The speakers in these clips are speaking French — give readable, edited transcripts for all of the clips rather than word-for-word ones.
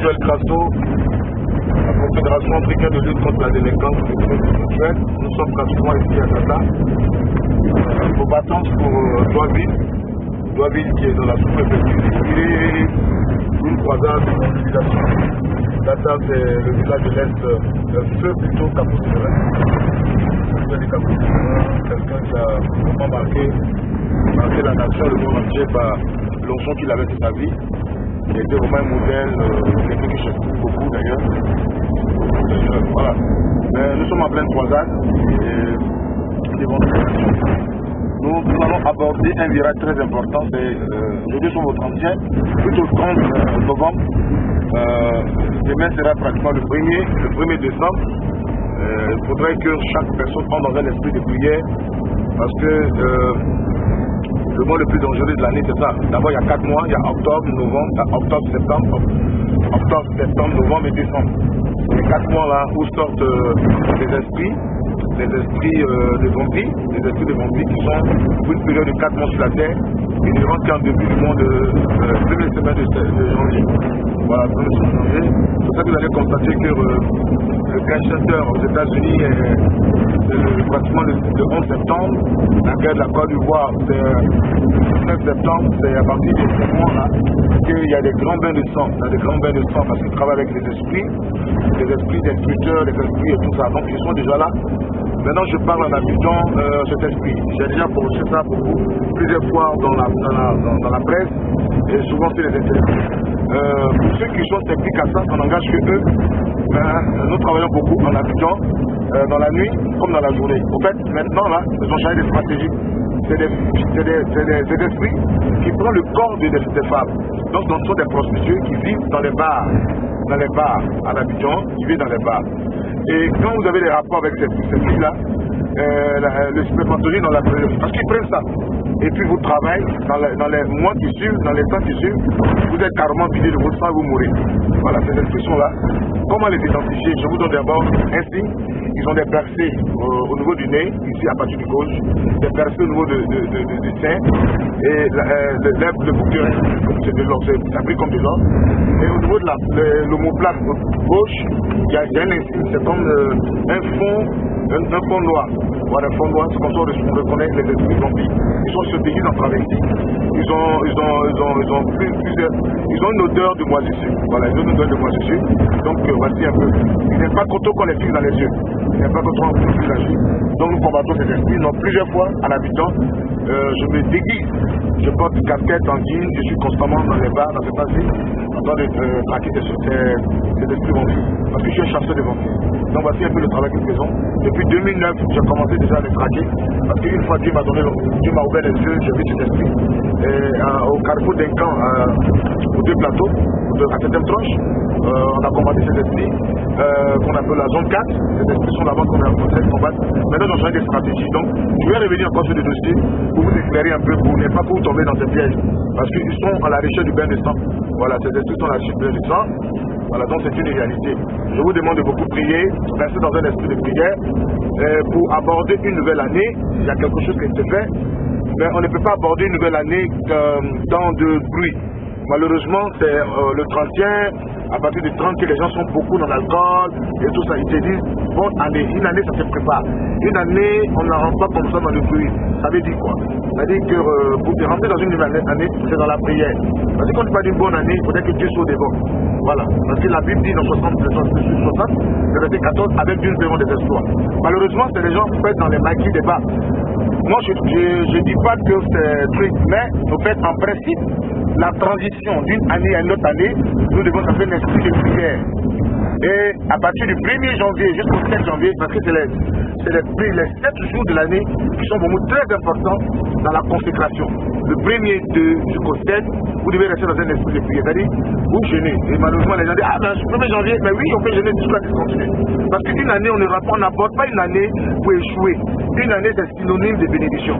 Joël Crasso, la Confédération africaine de lutte contre la délinquance et les crimes sexuels. Nous sommes pratiquement ici à Tata. Nos battances pour Douaville qui est dans la sous-préfecture. Il est une croisade de mobilisation. Tata, c'est le village de l'Est, feu plutôt Capot-Serein. Quelqu'un qui a vraiment marqué la nation, le monde entier par l'onction qu'il avait de sa vie. Il était vraiment un modèle, quelqu'un que j'estime beaucoup d'ailleurs. Voilà. Mais nous sommes en pleine croisade et devant nous allons aborder un virage très important. Aujourd'hui sommes au 30e, plutôt le 30 novembre. Demain sera pratiquement le 1er décembre. Il faudrait que chaque personne entre dans un esprit de prière parce que le mois le plus dangereux de l'année, c'est ça. D'abord, il y a 4 mois, il y a octobre, novembre, octobre, septembre, novembre et décembre. Les 4 mois là où sortent les esprits de zombies qui sont pour une période de 4 mois sur la terre et ne rentrent qu'en début du mois de première semaine de janvier. Voilà, première semaine de janvier. C'est pour ça que vous allez constater que le Grand Center aux États-Unis est pratiquement le 11 septembre. La guerre de la Côte d'Ivoire, c'est le 9 septembre. C'est à partir de ce moment-là qu'il y a des grands bains de sang. Il y a des grands bains de sang parce qu'ils travaillent avec les esprits d'instructeurs, les esprits et tout ça. Donc ils sont déjà là. Maintenant, je parle en habitant cet esprit. J'ai déjà posé ça plusieurs fois dans la presse et souvent sur les internets. Pour ceux qui sont sceptiques à ça, ça n'engage que eux. Nous travaillons beaucoup en habitant dans la nuit comme dans la journée. Au fait, maintenant, là, ils ont changé de stratégie. C'est des esprits qui prennent le corps des femmes. Donc, ce sont des prostituées qui vivent dans les bars à l'Abidjan, qui vivent dans les bars. Et quand vous avez des rapports avec cette fille-là, le spermatozoïde dans la période, parce qu'ils prennent ça. Et puis vous travaillez dans les mois qui suivent, dans les temps qui suivent, vous êtes carrément vidé de votre sang et vous mourrez. Voilà, ces expressions-là. Comment les identifier? Je vous donne d'abord un signe. Ils ont des percées au niveau du nez, ici à partir du gauche, des percées au niveau du sein, et le bouc d'oreille, c'est fabriqué comme des os. Et au niveau de l'omoplate gauche, il y a un insigne, c'est comme un fond noir. Voilà, un fond noir, c'est comme ça on reconnaît les esprits zombies. Ils sont se déguisent en travesti. Ils ont une odeur de moisissure. Voilà, une odeur de moisissure. Donc voici un peu. Ils n'aiment pas trop qu'on les fixe dans les yeux. Ils n'aiment pas trop qu'on les fixe dans les yeux. Donc nous combattons ces esprits. Donc plusieurs fois à l'habitant, je me déguise. Je porte une casquette en jean, je suis constamment dans les bars, dans ces passes, en train de traquer ces esprits vampires. Parce que je suis un chasseur de vampires. Donc voici un peu le travail que nous faisons. Depuis 2009, j'ai commencé déjà à les traquer. Parce qu'une fois Dieu m'a ouvert les yeux, j'ai vu cet esprit. Au carrefour d'un camp, aux 2 plateaux, à cette tranche, on a combattu ces esprits, qu'on appelle la zone 4. Ces esprits sont là-bas qu'on a rencontré de combattre. Maintenant, on a changé des stratégies. Donc, je vais revenir encore sur le dossier pour vous éclairer un peu, pour ne pas vous tomber dans ces pièges. Parce qu'ils sont à la recherche du bain de sang. Voilà, ces esprits sont à la recherche du bain de sang. Voilà, donc c'est une réalité. Je vous demande de beaucoup prier, rester dans un esprit de prière. Pour aborder une nouvelle année, il y a quelque chose qui se fait, mais on ne peut pas aborder une nouvelle année dans de bruit. Malheureusement, c'est le 31, à partir du 30 que les gens sont beaucoup dans l'alcool et tout ça. Ils se disent, bonne année, une année ça se prépare. Une année, on ne rentre pas comme ça dans le bruit. Ça veut dire quoi? Ça veut dire que pour rentrer dans une nouvelle année, c'est dans la prière. Parce que quand on parle d'une bonne année, il faudrait que Dieu soit devant. Voilà. Parce que la Bible dit dans 60, le verset 14, avec Dieu nous verrons des exploits. Malheureusement, c'est les gens qui font dans les maquis des bas. Moi, je ne dis pas que c'est truc, mais au fait, en principe, la transition d'une année à une autre année, nous devons faire un esprit de prière. Et à partir du 1er janvier jusqu'au 7 janvier, parce que c'est les 7 jours de l'année qui sont pour nous très importants dans la consécration. Le 1er jusqu'au 7, vous devez rester dans un esprit de prière. C'est-à-dire, vous jeûnez. Et malheureusement, les gens disent, ah ben, le 1er janvier, mais oui, on peut jeûner jusqu'à discontinuer. Parce qu'une année, on n'aborde pas une année pour échouer. Une année, c'est synonyme de bénédiction.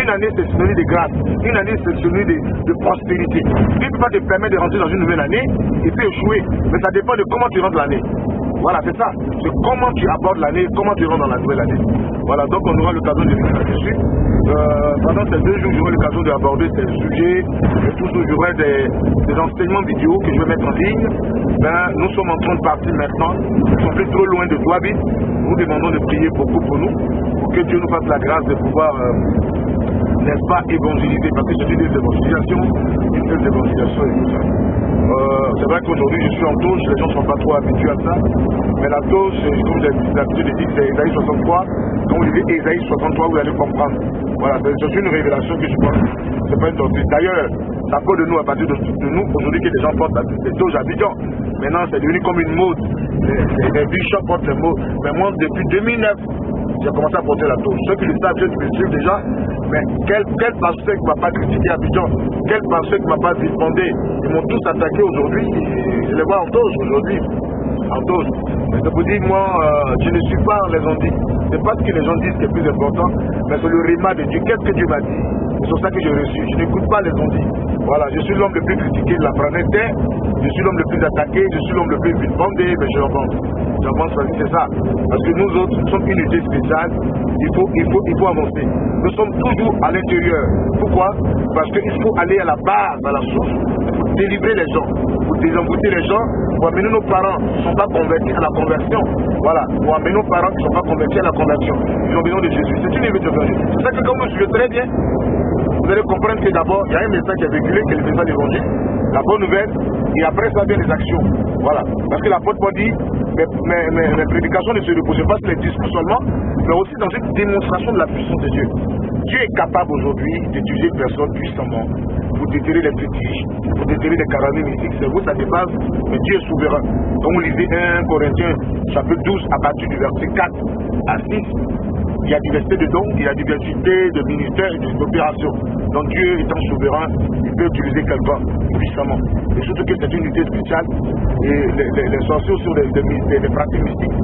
Une année, c'est synonyme de grâce. Une année, c'est synonyme de prospérité. Tu ne peux pas te permettre de rentrer dans une nouvelle année et puis échouer. Mais ça dépend de comment tu rentres l'année. Voilà, c'est ça. C'est comment tu abordes l'année, comment tu rentres dans la nouvelle année. Voilà, donc on aura l'occasion de venir là-dessus. Pendant ces 2 jours, j'aurai l'occasion d'aborder ces sujets. Et toujours, j'aurai des enseignements vidéo que je vais mettre en ligne Ben, nous sommes en train de partir maintenant. Nous sommes plus trop loin de Douabi. Nous demandons de prier beaucoup pour nous, pour que Dieu nous fasse la grâce de pouvoir, n'est-ce pas, évangéliser. Parce que c'est une évangélisation et tout ça. C'est vrai qu'aujourd'hui je suis en touche, les gens ne sont pas trop habitués à ça. Mais la touche, comme j'ai l'habitude de dire, c'est Ésaïe 63. Quand vous lisez Ésaïe 63, vous allez comprendre. Voilà, c'est une révélation que je pense. C'est pas une doctrine. D'ailleurs, ça peut de nous, à partir de nous, aujourd'hui que les gens portent des touches à Abidjan. Maintenant, c'est devenu comme une mode. Les bishops portent les mots. Mais moi, depuis 2009, j'ai commencé à porter la touche. Ceux qui le savent, je me suivent déjà. Mais quel pasteur qui ne m'a pas critiqué Abidjan? Quel pasteur qui ne m'a pas répondu? Ils m'ont tous attaqué aujourd'hui. Je les vois en touche aujourd'hui. En touche. Mais je vous dis, moi, je ne suis pas les gens dit. C'est pas ce que les gens disent qui est plus important, mais c'est le réma de Dieu. Qu'est-ce que Dieu m'a dit? C'est sur ça que j'ai reçu. Je n'écoute pas les gens dit. Voilà, je suis l'homme le plus critiqué de la planète Terre. Je suis l'homme le plus attaqué. Je suis l'homme le plus vilipendé. Mais je l'avance. J'avance parce que c'est ça. Parce que nous autres, nous sommes une unité spéciale. Il faut avancer. Nous sommes toujours à l'intérieur. Pourquoi? Parce qu'il faut aller à la base, à la source, pour délivrer les gens, pour désembouter les gens, pour amener nos parents qui ne sont pas convertis à la conversion. Voilà, pour amener nos parents qui ne sont pas convertis à la conversion. Ils ont besoin de Jésus. C'est une évangile. C'est ça que quand vous suivez très bien, vous allez comprendre que d'abord, il y a un message qui est véhiculé, qui est le message d'évangile, la bonne nouvelle, et après ça vient les actions. Voilà. Parce que l'apôtre Paul dit, mes prédications ne se reposent pas sur les discours seulement, mais aussi dans une démonstration de la puissance de Dieu. Dieu est capable aujourd'hui d'utiliser une personne puissamment pour déterrer les fétiches, pour déterrer les carabins mystiques. C'est vous, ça dépasse, mais Dieu est souverain. Quand vous lisez 1 Corinthiens, chapitre 12, à partir du verset 4 à 6, il y a diversité de dons, il y a diversité de ministères et d'opérations. Donc Dieu étant souverain, il peut utiliser quelqu'un puissamment. Et surtout que c'est une unité spéciale et les sorciers sur les pratiques mystiques.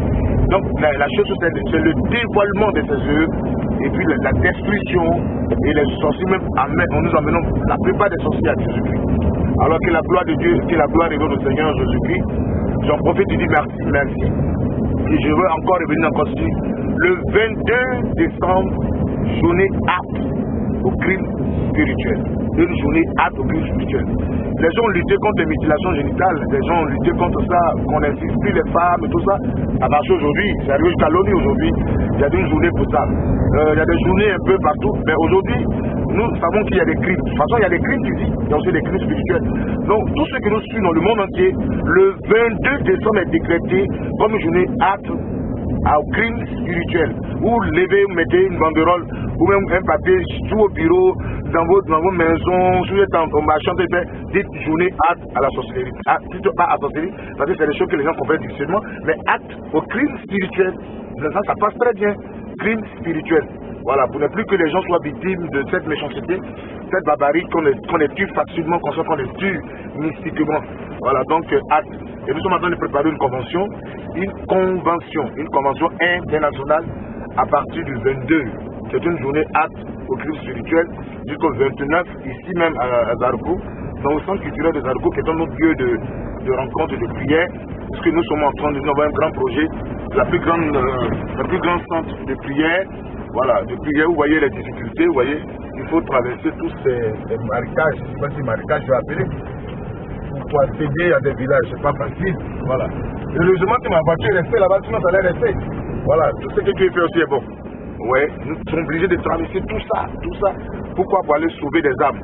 Donc la chose c'est le dévoilement de ces œuvres et puis la destruction et les sorciers même on nous amenons la plupart des sorciers à Jésus-Christ. Alors que la gloire de Dieu, que la gloire de notre Seigneur Jésus-Christ, j'en profite et dis merci. Et je veux encore revenir encore sur le 22 décembre, journée apte au crime spirituel. Une journée apte au crime spirituel. Les gens ont lutté contre les mutilations génitales, les gens ont lutté contre ça, qu'on n'insiste plus les femmes et tout ça. Ça marche aujourd'hui, c'est arrivé jusqu'à l'ONU aujourd'hui. Il y a une journée pour ça. Il y a des journées un peu partout, mais aujourd'hui, nous savons qu'il y a des crimes. De toute façon, il y a des crimes physiques, il y a aussi des crimes spirituels. Donc, tout ce que nous suivons dans le monde entier, le 22 décembre est décrété comme une journée apte au crime spirituel. Vous levez, vous mettez une banderole ou même un papier sous vos bureaux, dans vos maisons, sur au marchand, dites journée acte à la sorcellerie. Plutôt pas à la sorcellerie, parce que c'est des choses que les gens comprennent difficilement, mais acte au crime spirituel. Ça passe très bien. Crime spirituel. Voilà, pour ne plus que les gens soient victimes de cette méchanceté, cette barbarie qu'on les tue facilement, qu'on les tue mystiquement. Voilà, donc acte. Et nous sommes en train de préparer une convention internationale à partir du 22. C'est une journée acte au crime spirituel jusqu'au 29, ici même à Zarko, dans le centre culturel de Zarko, qui est un autre lieu de rencontre et de prière, parce que nous sommes en train de nous avoir un grand projet, la plus grande centre de prière. Voilà, de prière, vous voyez les difficultés, vous voyez, il faut traverser tous ces marécages, je ne sais pas si marécages je vais appeler, pour accéder à des villages, c'est pas facile, voilà. Heureusement que ma voiture est restée là-bas, sinon ça allait rester. Voilà, tout ce que Dieu fait aussi est bon. Ouais, nous sommes obligés de traverser tout ça. Pourquoi? Pour aller sauver des âmes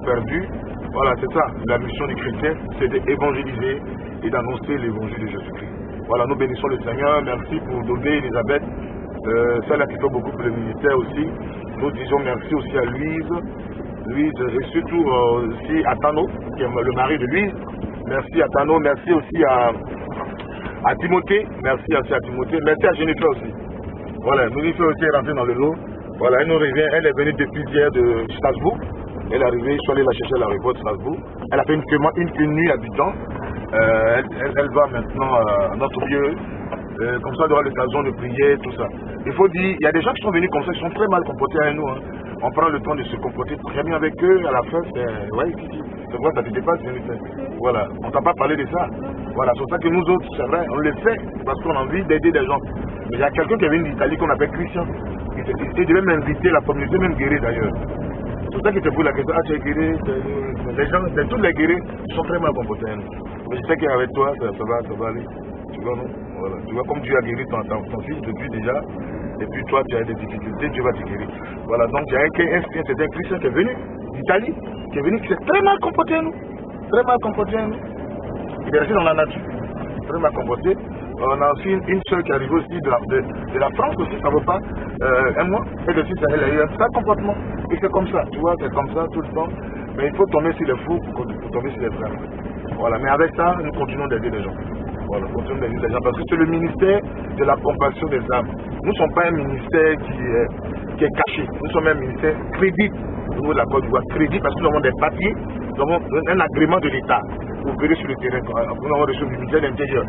perdues. Voilà, c'est ça, la mission du chrétien, c'est d'évangéliser et d'annoncer l'évangile de Jésus-Christ. Voilà, nous bénissons le Seigneur, merci pour Dodé Elisabeth. Celle-là qui fait beaucoup pour le ministère aussi. Nous disons merci aussi à Louise et surtout aussi à Tano, qui est le mari de Louise. Merci à Tano, merci aussi à Timothée, merci aussi à Timothée, merci à Jennifer aussi. Voilà, Jennifer aussi est rentrée dans le lot. Voilà, elle nous revient, elle est venue depuis hier de Strasbourg. Elle est arrivée, je suis allé la chercher à l'aéroport de Strasbourg. Elle a fait une nuit à Abidjan. Elle va maintenant à notre lieu. Comme ça, elle aura l'occasion de prier, tout ça. Il faut dire, il y a des gens qui sont venus comme ça, qui sont très mal comportés avec nous. Hein. On prend le temps de se comporter très bien avec eux. À la fin, c'est... Ouais, c'est vrai, ça te dépasse. Voilà, on ne t'a pas parlé de ça. Voilà, c'est pour ça que nous autres, c'est vrai, on le fait parce qu'on a envie d'aider des gens. Mais il y a quelqu'un qui est venu d'Italie qu'on appelle Christian. Il devait m'inviter, la communauté même guérie d'ailleurs. C'est pour ça qu'il te pose la question, ah tu es guéri, Les gens, tous les guerriers sont très mal comportés. Mais je sais qu'avec toi, ça va aller. Tu vois, non? Voilà. Tu vois, comme Dieu a guéri ton fils depuis déjà, et puis toi, tu as des difficultés, Dieu va te guérir. Voilà, donc il y a un Christian qui est venu d'Italie, qui est venu, qui s'est très mal comporté, nous. Très mal comporté, nous. Il est resté dans la nature, très mal comporté. On a aussi une soeur qui est arrivée aussi de la France aussi, ça ne veut pas un mois. Et de suite, elle a eu un sale comportement. Et c'est comme ça, tu vois, c'est comme ça tout le temps. Mais il faut tomber sur les fous pour tomber sur les vrais. Voilà, mais avec ça, nous continuons d'aider les gens. Voilà, continuons d'aider les gens parce que c'est le ministère de la compassion des âmes. Nous ne sommes pas un ministère qui est caché. Nous sommes un ministère crédit au niveau de la Côte d'Ivoire. Crédit parce que nous avons des papiers, nous avons un agrément de l'État. Vous verrez sur le terrain, nous avons reçu du ministère de l'Intérieur.